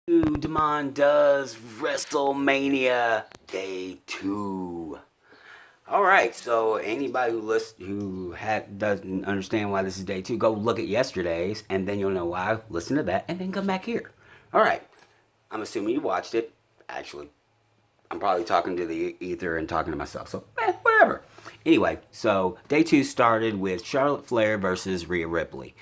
Demond does Wrestlemania Day 2. All right, so anybody who doesn't understand why this is day 2, go look at yesterday's, and then you'll know why. Listen to that, and then come back here. All right, I'm assuming you watched it. Actually, I'm probably talking to the ether and talking to myself, so whatever. Anyway, so day 2 started with Charlotte Flair versus Rhea Ripley.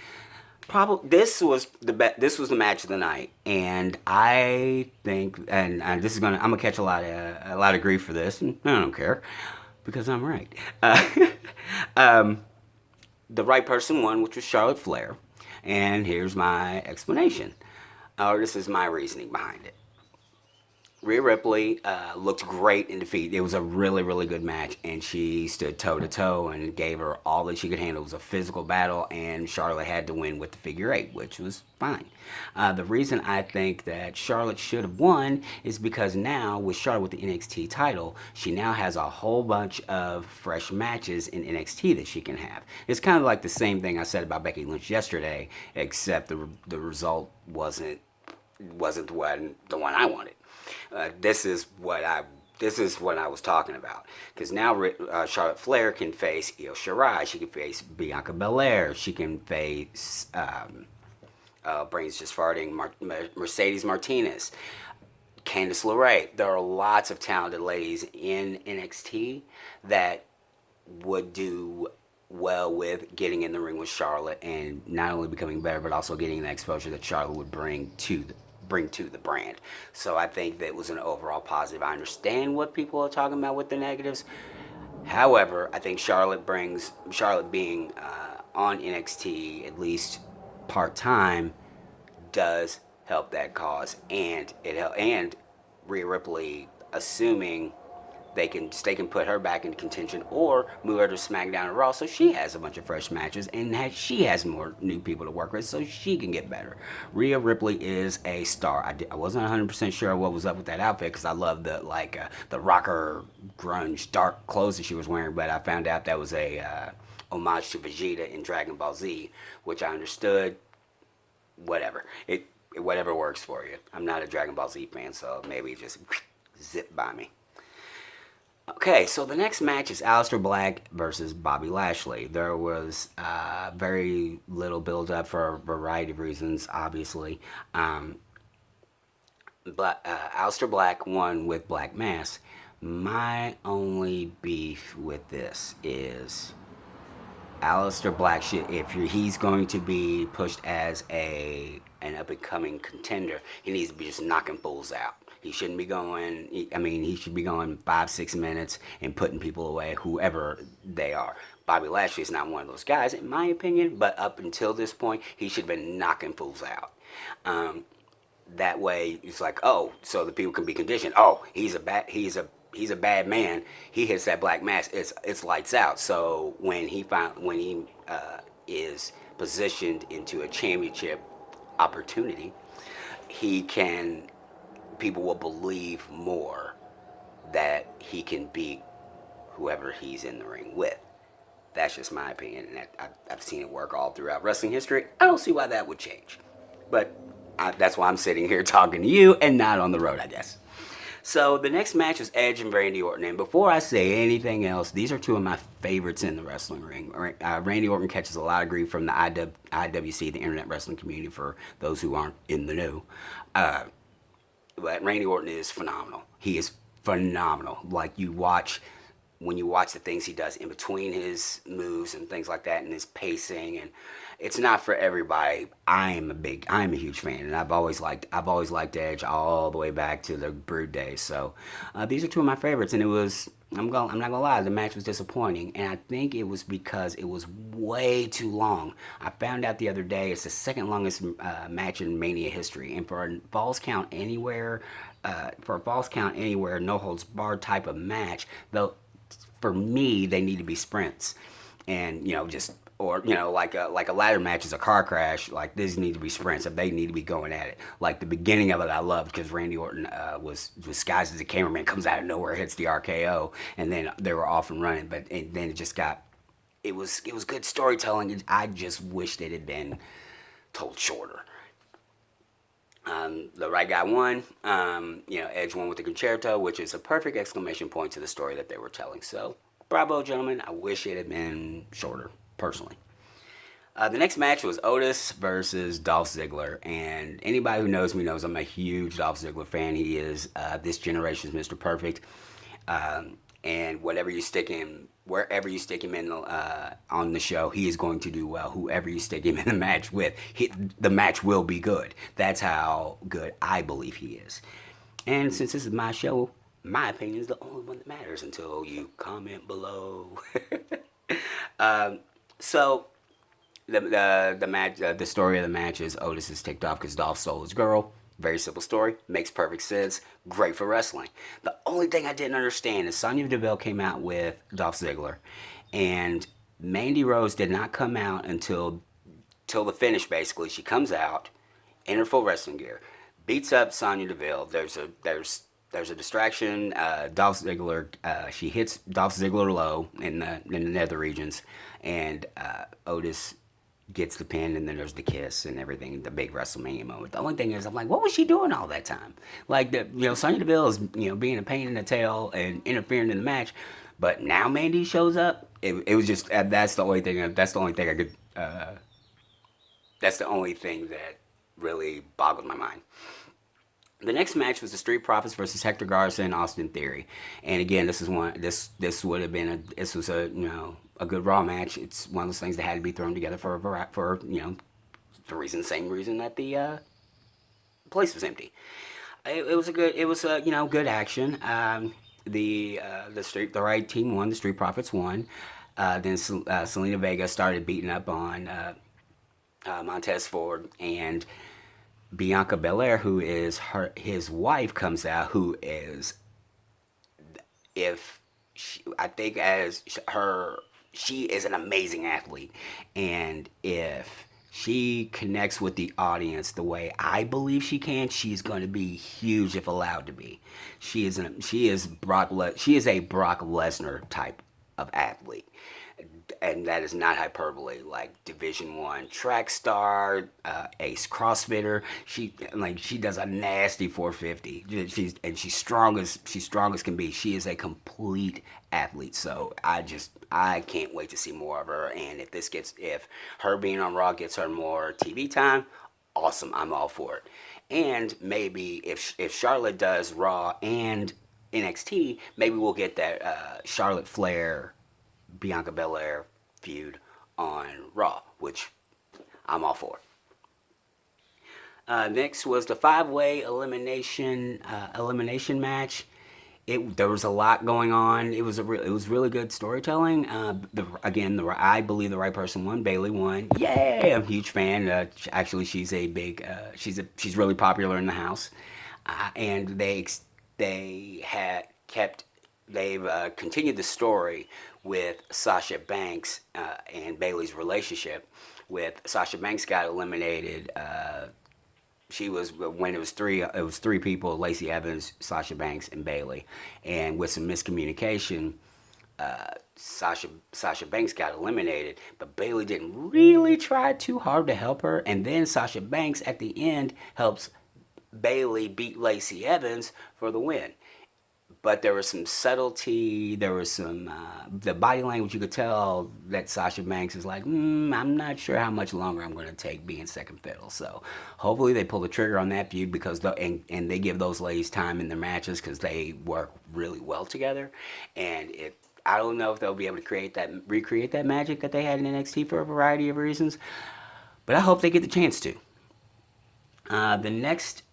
Probably this was the match of the night, and I think, and this is gonna I'm gonna catch a lot of grief for this, and I don't care because I'm right. Um, the right person won, which was Charlotte Flair, and here's my explanation, or this is my reasoning behind it. Rhea Ripley looked great in defeat. It was a really, really good match, and she stood toe to toe and gave her all that she could handle. It was a physical battle, and Charlotte had to win with the figure eight, which was fine. The reason I think that Charlotte should have won is because now, with Charlotte with the NXT title, she now has a whole bunch of fresh matches in NXT that she can have. It's kind of like the same thing I said about Becky Lynch yesterday, except the result wasn't the one I wanted. This is what I was talking about. Because now Charlotte Flair can face Io Shirai. She can face Bianca Belair. She can face brains just farting Mercedes Martinez, Candice LeRae. There are lots of talented ladies in NXT that would do well with getting in the ring with Charlotte and not only becoming better, but also getting the exposure that Charlotte would bring to the brand. So I think that was an overall positive. I understand what people are talking about with the negatives. However, I think Charlotte being on NXT at least part time does help that cause, and Rhea Ripley, assuming they can put her back into contention or move her to SmackDown or Raw, so she has a bunch of fresh matches and she has more new people to work with, so she can get better. Rhea Ripley is a star. I wasn't 100% sure what was up with that outfit because I love the rocker grunge dark clothes that she was wearing, but I found out that was a homage to Vegeta in Dragon Ball Z, which I understood. Whatever whatever works for you. I'm not a Dragon Ball Z fan, so maybe just zip by me. Okay, so the next match is Aleister Black versus Bobby Lashley. There was very little build up for a variety of reasons, obviously. But Aleister Black won with Black Mass. My only beef with this is Aleister Black should, if he's going to be pushed as an up and coming contender, he needs to be just knocking fools out. He shouldn't be going. He should be going 5-6 minutes and putting people away, whoever they are. Bobby Lashley is not one of those guys, in my opinion. But up until this point, he should have been knocking fools out. That way, it's like, oh, so the people can be conditioned. Oh, he's a bad man. He hits that black mass. It's lights out. So when he is positioned into a championship opportunity, he can people will believe more that he can beat whoever he's in the ring with. That's just my opinion, and I've seen it work all throughout wrestling history. I don't see why that would change, but that's why I'm sitting here talking to you and not on the road, I guess. So the next match is Edge and Randy Orton. And before I say anything else, these are two of my favorites in the wrestling ring. Randy Orton catches a lot of grief from the IWC, the Internet Wrestling Community, for those who aren't in the know. But Randy Orton is phenomenal. He is phenomenal. Like when you watch the things he does in between his moves and things like that, and his pacing, and it's not for everybody. I'm a huge fan, and I've always liked Edge all the way back to the Brood days. So these are two of my favorites, and I'm not gonna lie, the match was disappointing, and I think it was because it was way too long. I found out the other day it's the second longest match in Mania history, and for a falls count anywhere, no holds barred type of match, though, for me they need to be sprints, and just or like a ladder match is a car crash. Like, these need to be sprints. If they need to be going at it, like the beginning of it, I loved because Randy Orton was disguised as a cameraman, comes out of nowhere, hits the RKO, and then they were off and running. But then it just got it was good storytelling. I just wished it had been told shorter. The right guy won. Edge won with the concerto, which is a perfect exclamation point to the story that they were telling. So, bravo, gentlemen. I wish it had been shorter, personally. The next match was Otis versus Dolph Ziggler, and anybody who knows me knows I'm a huge Dolph Ziggler fan. He is this generation's Mr. Perfect, and whatever you stick him, wherever you stick him in on the show, he is going to do well. Whoever you stick him in the match with, the match will be good. That's how good I believe he is. And since this is my show, my opinion is the only one that matters until you comment below. So the match, the story of the match is Otis is ticked off because Dolph stole his girl. Very simple story, makes perfect sense, great for wrestling. The only thing I didn't understand is Sonya Deville came out with Dolph Ziggler, and Mandy Rose did not come out until till the finish. Basically, she comes out in her full wrestling gear, beats up Sonya Deville. There's a distraction. Dolph Ziggler, she hits Dolph Ziggler low in the nether regions, and Otis gets the pin, and then there's the kiss and everything, the big WrestleMania moment. The only thing is, I'm like, what was she doing all that time? Like, Sonya Deville is, being a pain in the tail and interfering in the match, but now Mandy shows up. It was just that's the only thing. That's the only thing I could. That's the only thing that really boggled my mind. The next match was the Street Profits versus Hector Garza and Austin Theory, and again, this is one. This would have been this was a good Raw match. It's one of those things that had to be thrown together for same reason that the place was empty. It was a good. It was good action. The right team won. The Street Profits won. Then Selena Vega started beating up on Montez Ford, and Bianca Belair, who is his wife, comes out. Who is, if she, I think as her, she is an amazing athlete, and if she connects with the audience the way I believe she can, she's going to be huge if allowed to be. She is a Brock Lesnar type of athlete, and that is not hyperbole. Like Division 1 track star, ace CrossFitter. She does a nasty 450. She's strong as can be. She is a complete athlete. So I can't wait to see more of her. And if her being on Raw gets her more TV time, awesome. I'm all for it. And maybe if Charlotte does Raw and NXT, maybe we'll get that Charlotte Flair Bianca Belair feud on Raw, which I'm all for. Next was the 5-way elimination match. There was a lot going on. It was really good storytelling. I believe the right person won. Bayley won. Yay! I'm a huge fan. Actually, she's a big. She's really popular in the house, and they've continued the story with Sasha Banks and Bayley's relationship. With Sasha Banks got eliminated. She was when it was three people: Lacey Evans, Sasha Banks, and Bayley. And with some miscommunication, Sasha Banks got eliminated, but Bayley didn't really try too hard to help her. And then Sasha Banks at the end helps Bayley beat Lacey Evans for the win. But there was some subtlety. There was some the body language. You could tell that Sasha Banks is like, I'm not sure how much longer I'm going to take being second fiddle. So hopefully they pull the trigger on that feud and they give those ladies time in their matches because they work really well together. And I don't know if they'll be able to recreate that magic that they had in NXT for a variety of reasons, but I hope they get the chance to. The next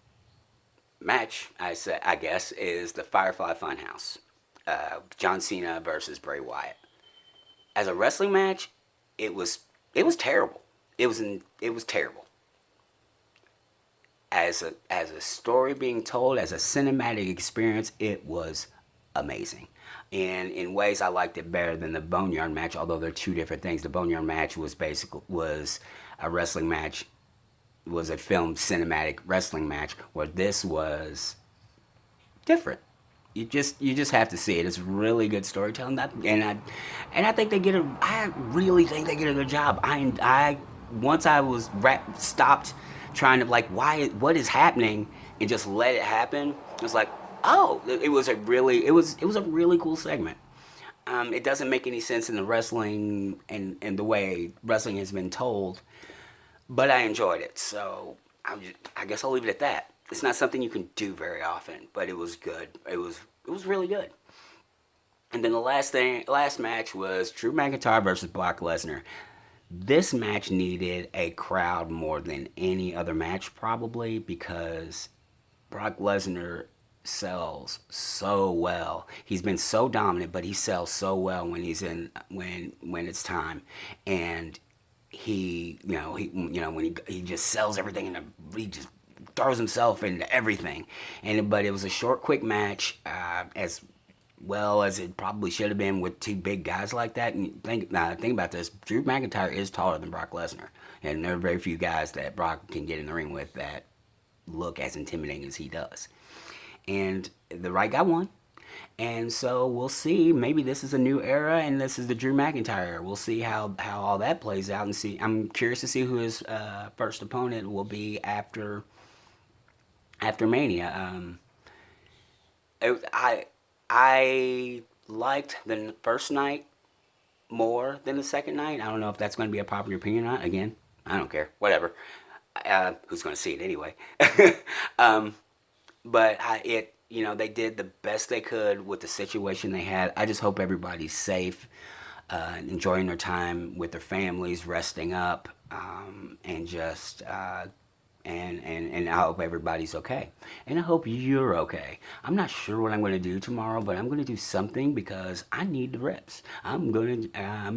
match, I guess, is the Firefly Funhouse. John Cena versus Bray Wyatt. As a wrestling match, it was terrible. It was terrible. As a story being told, as a cinematic experience, it was amazing. And in ways, I liked it better than the Boneyard match, although they're two different things. The Boneyard match was a wrestling match. Was a filmed cinematic wrestling match, where this was different. You just have to see it. It's really good storytelling, and I think they get I really think they get a good job. Once I was stopped trying to like what is happening, and just let it happen. It was like, oh, it was a really cool segment. It doesn't make any sense in the wrestling and the way wrestling has been told, but I enjoyed it. So I guess I'll leave it at that. It's not something you can do very often, but it was good. It was really good. And then the last match was Drew McIntyre versus Brock Lesnar. This match needed a crowd more than any other match, probably because Brock Lesnar sells so well. He's been so dominant, but he sells so well when he's in when it's time, and when he just sells everything and he just throws himself into everything. But it was a short, quick match, as well as it probably should have been with two big guys like that. And think about this: Drew McIntyre is taller than Brock Lesnar, and there are very few guys that Brock can get in the ring with that look as intimidating as he does. And the right guy won. And so we'll see. Maybe this is a new era, and this is the Drew McIntyre. We'll see how all that plays out, and see. I'm curious to see who his first opponent will be after Mania. I liked the first night more than the second night. I don't know if that's going to be a popular opinion or not. Again, I don't care. Whatever. Who's going to see it anyway? um, but they did the best they could with the situation they had. I just hope everybody's safe, enjoying their time with their families, resting up, and just and I hope everybody's okay. And I hope you're okay. I'm not sure what I'm going to do tomorrow, but I'm going to do something because I need the reps. I'm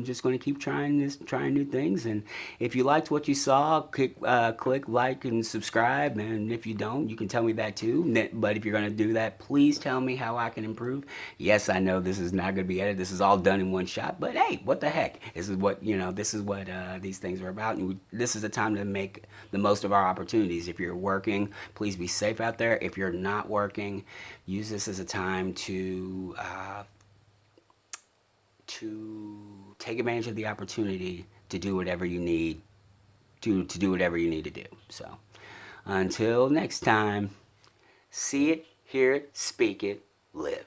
just going to keep trying new things. And if you liked what you saw, click like and subscribe. And if you don't, you can tell me that too. But if you're going to do that, please tell me how I can improve. Yes, I know this is not going to be edited. This is all done in one shot. But hey, what the heck? This is what these things are about. And this is the time to make the most of our opportunities. If you're working, please be safe out there. If you're not working, use this as a time to take advantage of the opportunity to do whatever you need to do whatever you need to do. So until next time, see it, hear it, speak it, live.